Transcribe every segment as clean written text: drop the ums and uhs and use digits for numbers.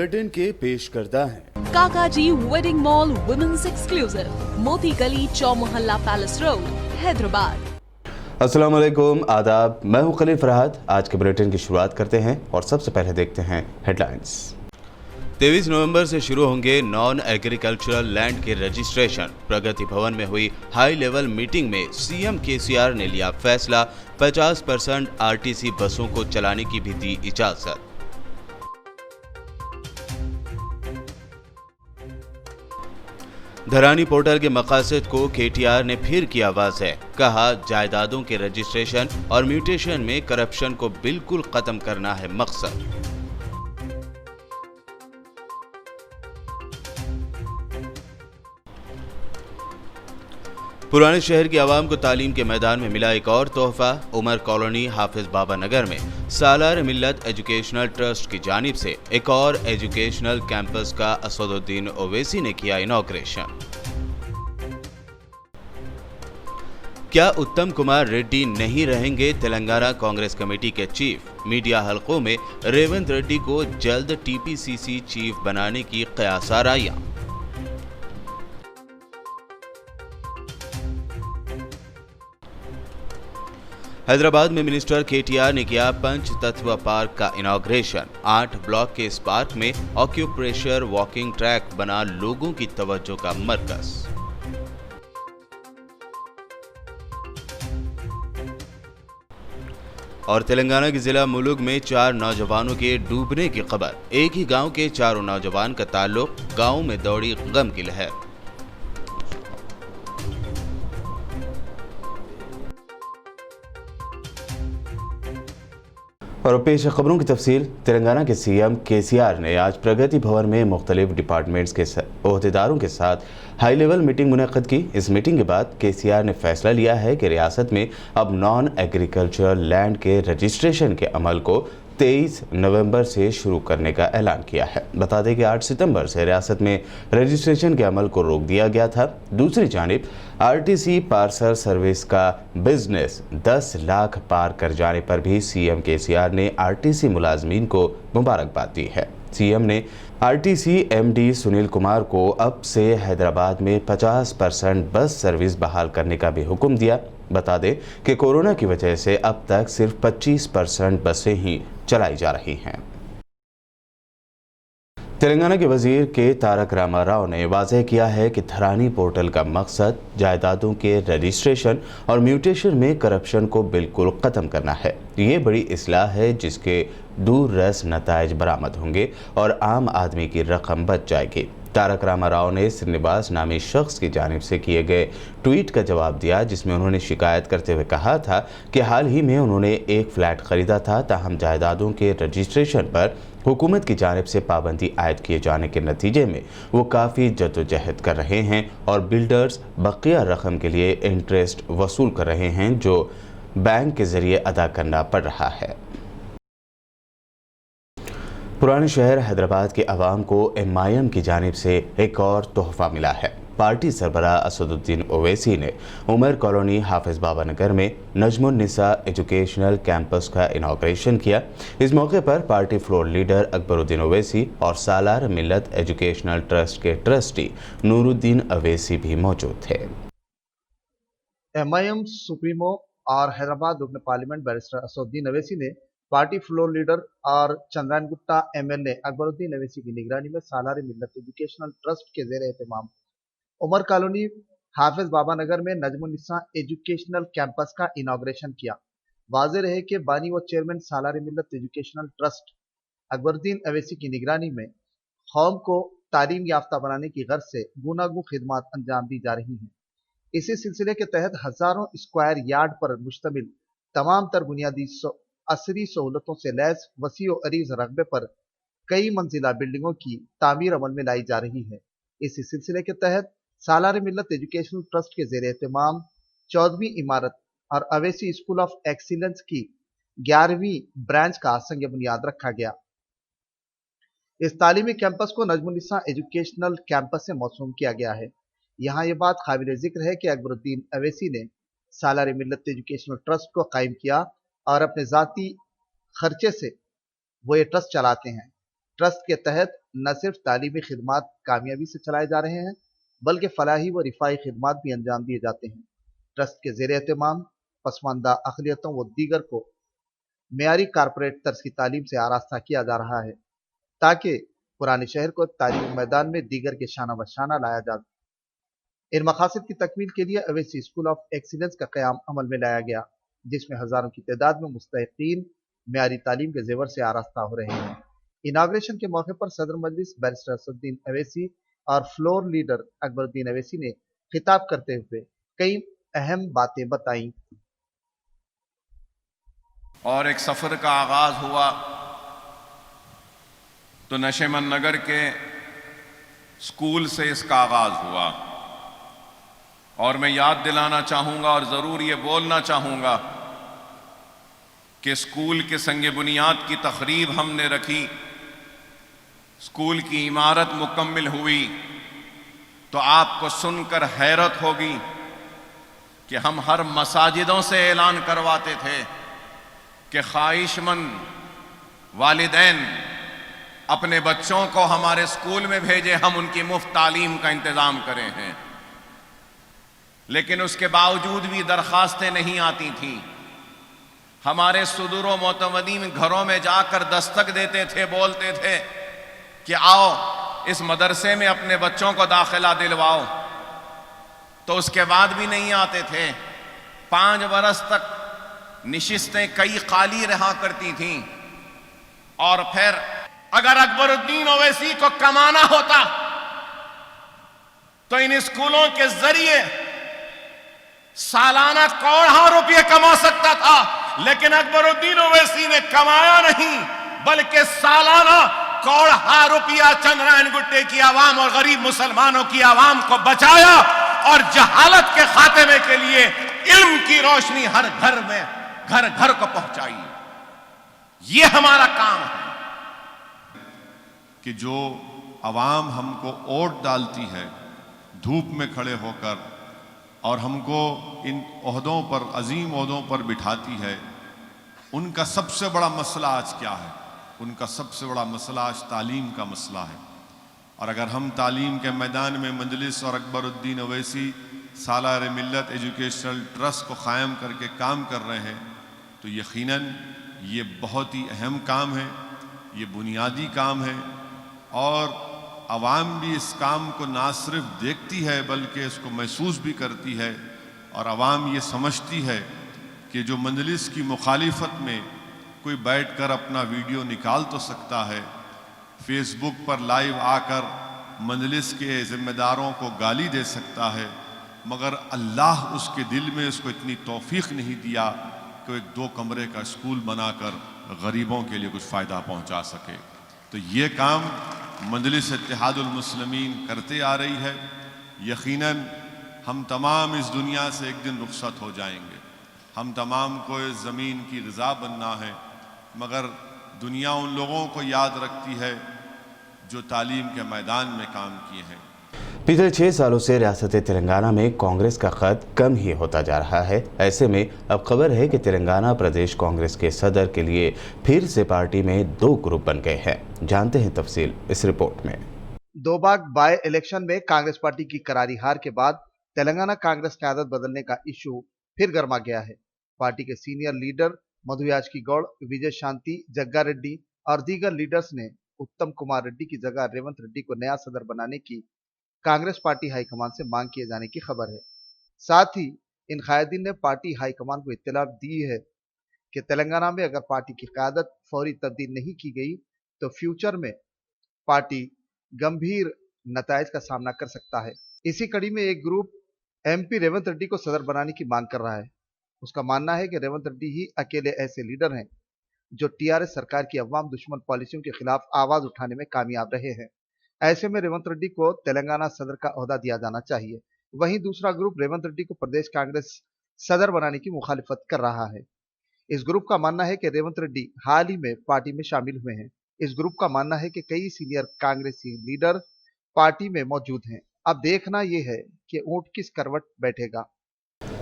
Bulletin के पेश करता है काकाजी वेडिंग मॉल वुमेन्स एक्सक्लूसिव, मोती गली, चौमोहल्ला पैलेस रोड, हैदराबाद। अस्सलाम वालेकुम, आदाब। मैं हूं खलील फरहाद। आज के बुलेटिन की शुरुआत करते हैं और सबसे पहले देखते हैं हेडलाइंस। 23 नवंबर से शुरू होंगे नॉन एग्रीकल्चरल लैंड के रजिस्ट्रेशन। प्रगति भवन में हुई हाई लेवल मीटिंग में सीएम केसीआर ने लिया फैसला। 50% आरटीसी बसों को चलाने की भी दी इजाजत। धरानी पोर्टल के मकासद को केटीआर ने फिर किया वाज़ेह। कहा, जायदादों के रजिस्ट्रेशन और म्यूटेशन में करप्शन को बिल्कुल खत्म करना है मकसद। पुराने शहर की आवाम को तालीम के मैदान में मिला एक और तोहफा। उमर कॉलोनी हाफिज बाबा नगर में सालार मिल्लत एजुकेशनल ट्रस्ट की जानिब से एक और एजुकेशनल कैंपस का असदुद्दीन ओवैसी ने किया इनॉग्रेशन। क्या उत्तम कुमार रेड्डी नहीं रहेंगे तेलंगाना कांग्रेस कमेटी के चीफ? मीडिया हलकों में रेवंत रेड्डी को जल्द टीपीसीसी चीफ बनाने की कयासारायां। हैदराबाद में मिनिस्टर केटीआर ने किया पंच तत्व पार्क का इनॉग्रेशन। 8 ब्लॉक के इस पार्क में ऑक्यूप्रेशर वॉकिंग ट्रैक बना लोगों की तवज्जो का मरकज। और तेलंगाना के जिला मुलुग में 4 नौजवानों के डूबने की खबर। एक ही गांव के चारों नौजवान का ताल्लुक। गांव में दौड़ी गम की लहर। और पेश खबरों की तफसील। तेलंगाना के सीएम केसीआर ने आज प्रगति भवन में मुख्तलिफ डिपार्टमेंट्स के ओहदेदारों के साथ हाई लेवल मीटिंग मुनक्किद की। इस मीटिंग के बाद केसीआर ने फैसला लिया है कि रियासत में अब नॉन एग्रीकल्चरल लैंड के रजिस्ट्रेशन के अमल को 23 नवंबर से शुरू करने का ऐलान किया है। बता दें कि 8 सितंबर से रियासत में रजिस्ट्रेशन के अमल को रोक दिया गया था। दूसरी जानिब आरटीसी पार्सल सर्विस का बिजनेस 10 लाख पार कर जाने पर भी सीएम केसीआर ने आरटीसी मुलाजमीन को मुबारकबाद दी है। सीएम ने आरटीसी एमडी सुनील कुमार को अब से हैदराबाद में 50% बस सर्विस बहाल करने का भी हुक्म दिया। बता दें कि कोरोना की वजह से अब तक सिर्फ 25% बसें ही चलाई जा रही हैं। तेलंगाना के वजीर के तारक रामा राव ने वाज़ेह किया है कि धरानी पोर्टल का मकसद जायदादों के रजिस्ट्रेशन और म्यूटेशन में करप्शन को बिल्कुल ख़त्म करना है। ये बड़ी इस्लाह है जिसके दूर रस नताइज बरामद होंगे और आम आदमी की रकम बच जाएगी। तारक रामा राव ने श्रीनिवास नामी शख्स की जानिब से किए गए ट्वीट का जवाब दिया, जिसमें उन्होंने शिकायत करते हुए कहा था कि हाल ही में उन्होंने एक फ्लैट खरीदा था, ताहम जायदादों के रजिस्ट्रेशन पर हुकूमत की जानिब से पाबंदी आयद किए जाने के नतीजे में वो काफ़ी जद्दोजहद कर रहे हैं और बिल्डर्स बकिया रकम के लिए इंटरेस्ट वसूल कर रहे हैं जो बैंक के ज़रिए अदा करना पड़ रहा है। पुराने शहर हैदराबाद के अवाम को एमआईएम की जानिब से एक और तोहफा मिला है। पार्टी सरबराह असदुद्दीन ओवैसी ने उमर कॉलोनी हाफिज बाबा नगर में नजमुन निसा एजुकेशनल कैंपस का इनॉग्रेशन किया। इस मौके पर party floor leader Akbaruddin Owaisi और सालार मिल्लत एजुकेशनल ट्रस्ट के ट्रस्टी नूरुद्दीन ओवैसी भी मौजूद थे। एमआईएम सुप्रीमो और हैदराबाद रुकन पार्लियामेंट बैरिस्टर असदुद्दीन ओवैसी ने पार्टी फ्लोर लीडर और चंद्रायन गुट्टा एमएलए अकबरुद्दीन ओवैसी की निगरानी में सालार मिल्लत एजुकेशनल ट्रस्ट के ज़ेर एहतमाम उमर कॉलोनी हाफिज बाबा नगर में नजमुन्निसा एजुकेशनल कैंपस का इनॉग्रेशन किया। वाज़ेह रहे कि बानी व चेयरमैन सालार मिल्लत एजुकेशनल ट्रस्ट अकबरुद्दीन ओवैसी की निगरानी में कौम को तालीम याफ्ता बनाने की गर्ज से गुनागू खिदमात अंजाम दी जा रही हैं। इसी सिलसिले के तहत हजारों स्क्वायर यार्ड पर मुश्तमिल तमाम तर बुनियादी असरी सहूलतों से लैस वसी व अरीज रकबे पर कई मंजिला बिल्डिंगों की तामीर अमल में लाई जा रही है। इसी सिलसिले के तहत सालार मिल्लत एजुकेशनल ट्रस्ट के ज़ेर एहतमाम 14वीं इमारत और अवैसी स्कूल ऑफ एक्सीलेंस की 11वीं ब्रांच का संग बुनियाद रखा गया। इस तालीमी कैंपस को नजमुन्निसा एजुकेशनल कैंपस से मौसूम किया गया है। यहाँ ये बात काबिल जिक्र है कि अकबरुद्दीन ओवैसी ने सालार मिल्लत एजुकेशनल ट्रस्ट को कायम किया और अपने ज़ाती खर्चे से वो ये ट्रस्ट चलाते हैं। ट्रस्ट के तहत न सिर्फ तालीमी खिदमात कामयाबी से चलाए जा रहे हैं, बल्कि फलाही व रिफाई खिदमात भी अंजाम दिए जाते हैं। ट्रस्ट के ज़ेर एहतमाम पसमानदा अक़लियतों व दीगर को मेयारी कारपोरेट तर्ज की तालीम से आरास्ता किया जा रहा है, ताकि पुराने शहर को तालीमी मैदान में दीगर के शाना बशाना लाया जा। इन मकासद की तकमील के लिए अवैसी स्कूल ऑफ एक्सीलेंस का क़याम अमल में लाया गया, जिसमें हज़ारों की तादाद में मुस्तहिक़ीन मेयारी तालीम के ज़ेवर से आरास्ता हो रहे हैं। इनाग्रेशन के मौके पर सदर मजलिस बैरिस्टर असदुद्दीन अवैसी और फ्लोर लीडर अकबरुद्दीन अवैसी ने खिताब करते हुए कई अहम बातें बताईं। और एक सफ़र का आगाज़ हुआ तो नशेमन नगर के स्कूल से इसका आगाज़ हुआ, और मैं याद दिलाना चाहूँगा और ज़रूर ये बोलना चाहूँगा कि स्कूल के संग बुनियाद की तक़रीब हमने रखी, स्कूल की इमारत मुकम्मिल हुई, तो आपको सुनकर हैरत होगी कि हम हर मसाजिदों से ऐलान करवाते थे कि ख्वाहिशमंद वालिदैन अपने बच्चों को हमारे स्कूल में भेजें, हम उनकी मुफ्त तालीम का इंतज़ाम करे हैं। लेकिन उसके बावजूद भी दरख्वास्तें नहीं आती थीं। हमारे सुदूर व मोतमदीन घरों में जाकर दस्तक देते थे, बोलते थे कि आओ इस मदरसे में अपने बच्चों को दाखिला दिलवाओ, तो उसके बाद भी नहीं आते थे। 5 बरस तक निशिस्तें कई खाली रहा करती थीं, और फिर अगर अकबरुद्दीन ओवैसी को कमाना होता तो इन स्कूलों के जरिए सालाना करोड़ों रुपये कमा सकता था, लेकिन अकबरुद्दीन ओवैसी ने कमाया नहीं, बल्कि सालाना करोड़ों रुपया चंद्रायन गुट्टे की आवाम और गरीब मुसलमानों की आवाम को बचाया, और जहालत के खात्मे के लिए इल्म की रोशनी हर घर में घर घर को पहुंचाई। ये हमारा काम है कि जो आवाम हमको वोट डालती है धूप में खड़े होकर और हमको इन ओहदों पर, अजीम ओहदों पर बिठाती है, उनका सबसे बड़ा मसला आज क्या है? उनका सबसे बड़ा मसला आज तालीम का मसला है। और अगर हम तालीम के मैदान में मजलिस और अकबरुद्दीन ओवैसी सालार मिल्लत एजुकेशनल ट्रस्ट को क़ायम करके काम कर रहे हैं, तो यकीनन ये बहुत ही अहम काम है, ये बुनियादी काम है, और आवाम भी इस काम को ना सिर्फ देखती है बल्कि इसको महसूस भी करती है। और आवाम ये समझती है कि जो मजलिस की मुखालिफत में कोई बैठकर अपना वीडियो निकाल तो सकता है, फेसबुक पर लाइव आकर मजलिस के ज़िम्मेदारों को गाली दे सकता है, मगर अल्लाह उसके दिल में उसको इतनी तौफीक नहीं दिया कि एक 2 कमरे का स्कूल बनाकर गरीबों के लिए कुछ फ़ायदा पहुंचा सके। तो ये काम मजलिस इत्तेहादुल मुस्लिमीन करते आ रही है। यकीनन हम तमाम इस दुनिया से एक दिन रुखसत हो जाएंगे, हम तमाम को इस ज़मीन की ग़िज़ा बनना है, मगर दुनिया उन लोगों को याद रखती है जो तालीम के मैदान में काम किए हैं। पिछले 6 सालों से रियासत तेलंगाना में कांग्रेस का कद कम ही होता जा रहा है। ऐसे में अब खबर है कि तेलंगाना प्रदेश कांग्रेस के सदर के लिए फिर से पार्टी में 2 ग्रुप बन गए हैं। जानते हैं तफसील इस रिपोर्ट में। दोबाग बाय इलेक्शन में कांग्रेस पार्टी की करारी हार के बाद तेलंगाना कांग्रेस की आदत बदलने का इशू फिर गर्मा गया है। पार्टी के सीनियर लीडर मधु याचकी गौड़, विजय शांति, जग्गा रेड्डी और दीगर लीडर्स ने उत्तम कुमार रेड्डी की जगह रेवंत रेड्डी को नया सदर बनाने की कांग्रेस पार्टी हाईकमान से मांग किए जाने की खबर है। साथ ही इन कायदीन ने पार्टी हाईकमान को इत्तला दी है कि तेलंगाना में अगर पार्टी की क़यादत फौरी तब्दील नहीं की गई तो फ्यूचर में पार्टी गंभीर नताइज का सामना कर सकता है। इसी कड़ी में एक ग्रुप एमपी रेवंत रेड्डी को सदर बनाने की मांग कर रहा है। उसका मानना है कि रेवंत रेड्डी ही अकेले ऐसे लीडर हैं जो टीआरएस सरकार की अवाम दुश्मन पॉलिसियों के खिलाफ आवाज उठाने में कामयाब रहे हैं। ऐसे में रेवंत रेड्डी को तेलंगाना सदर का ओहदा दिया जाना चाहिए। वहीं दूसरा ग्रुप रेवंत रेड्डी को प्रदेश कांग्रेस सदर बनाने की मुखालिफत कर रहा है। इस ग्रुप का मानना है कि रेवंत रेड्डी हाल ही में पार्टी में शामिल हुए हैं। इस ग्रुप का मानना है कि कई सीनियर कांग्रेसी लीडर पार्टी में मौजूद हैं। अब देखना यह है कि ऊंट किस करवट बैठेगा।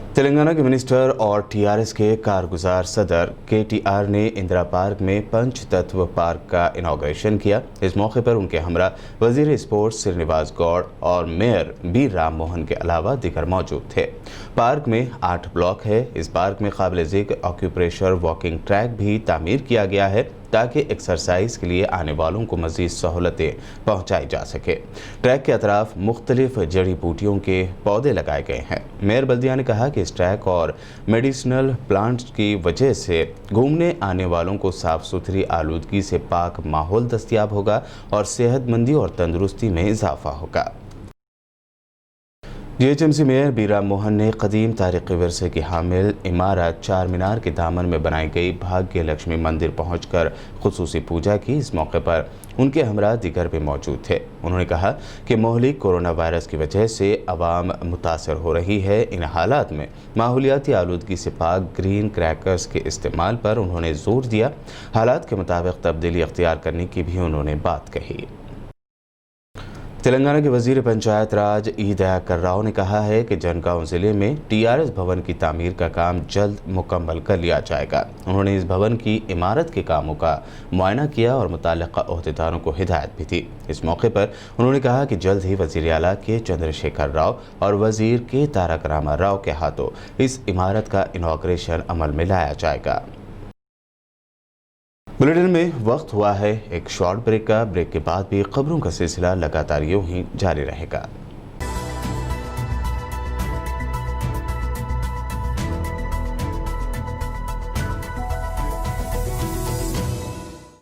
तेलंगाना के मिनिस्टर और टीआरएस के कारगुजार सदर केटीआर ने इंदिरा पार्क में पंच तत्व पार्क का इनॉग्रेशन किया। इस मौके पर उनके हमरा वजीर स्पोर्ट्स श्रीनिवास गौड़ और मेयर बी राम मोहन के अलावा दीगर मौजूद थे। पार्क में 8 ब्लॉक है। इस पार्क में काबिल ज़िक्र ऑक्यूप्रेशर वॉकिंग ट्रैक भी तामीर किया गया है ताकि एक्सरसाइज के लिए आने वालों को मज़ीद सहूलतें पहुँचाई जा सके। ट्रैक के अतराफ मुख्तलिफ जड़ी बूटियों के पौधे लगाए गए हैं। मेयर बल्दिया ने कहा कि इस ट्रैक और मेडिसिनल प्लांट्स की वजह से घूमने आने वालों को साफ़ सुथरी आलूदगी से पाक माहौल दस्तयाब होगा और सेहतमंदी और तंदुरुस्ती में इजाफा होगा। GHMC mayor B Ram Mohan ने कदीम तारीख़ी विरसे की हामिल इमारत चार मीनार के दामन में बनाई गई भाग्य लक्ष्मी मंदिर पहुंचकर खुसूसी पूजा की। इस मौके पर उनके हमरा दीगर भी मौजूद थे। उन्होंने कहा कि मोहलिक कोरोना वायरस की वजह से अवाम मुतासर हो रही है। इन हालात में माहौलियाती आलूदगी से पाक ग्रीन क्रैकर्स के इस्तेमाल पर उन्होंने जोर दिया। हालात के मुताबिक तब्दीली अख्तियार करने की भी उन्होंने बात कही। तेलंगाना के वजीर पंचायत राज ई दयाकर राव ने कहा है कि जनगांव ज़िले में टीआरएस भवन की तामीर का काम जल्द मुकम्मल कर लिया जाएगा। उन्होंने इस भवन की इमारत के कामों का मुआयना किया और मुताल्लिक़ा ओहदेदारों को हिदायत भी दी। इस मौके पर उन्होंने कहा कि जल्द ही वज़ीर आला के चंद्रशेखर राव और वज़ीर के तारक रामा राव के हाथों इस इमारत का इनॉग्रेशन अमल में लाया जाएगा। बुलेटिन में वक्त हुआ है एक शॉर्ट ब्रेक का। ब्रेक के बाद भी खबरों का सिलसिला लगातार यूं ही जारी रहेगा।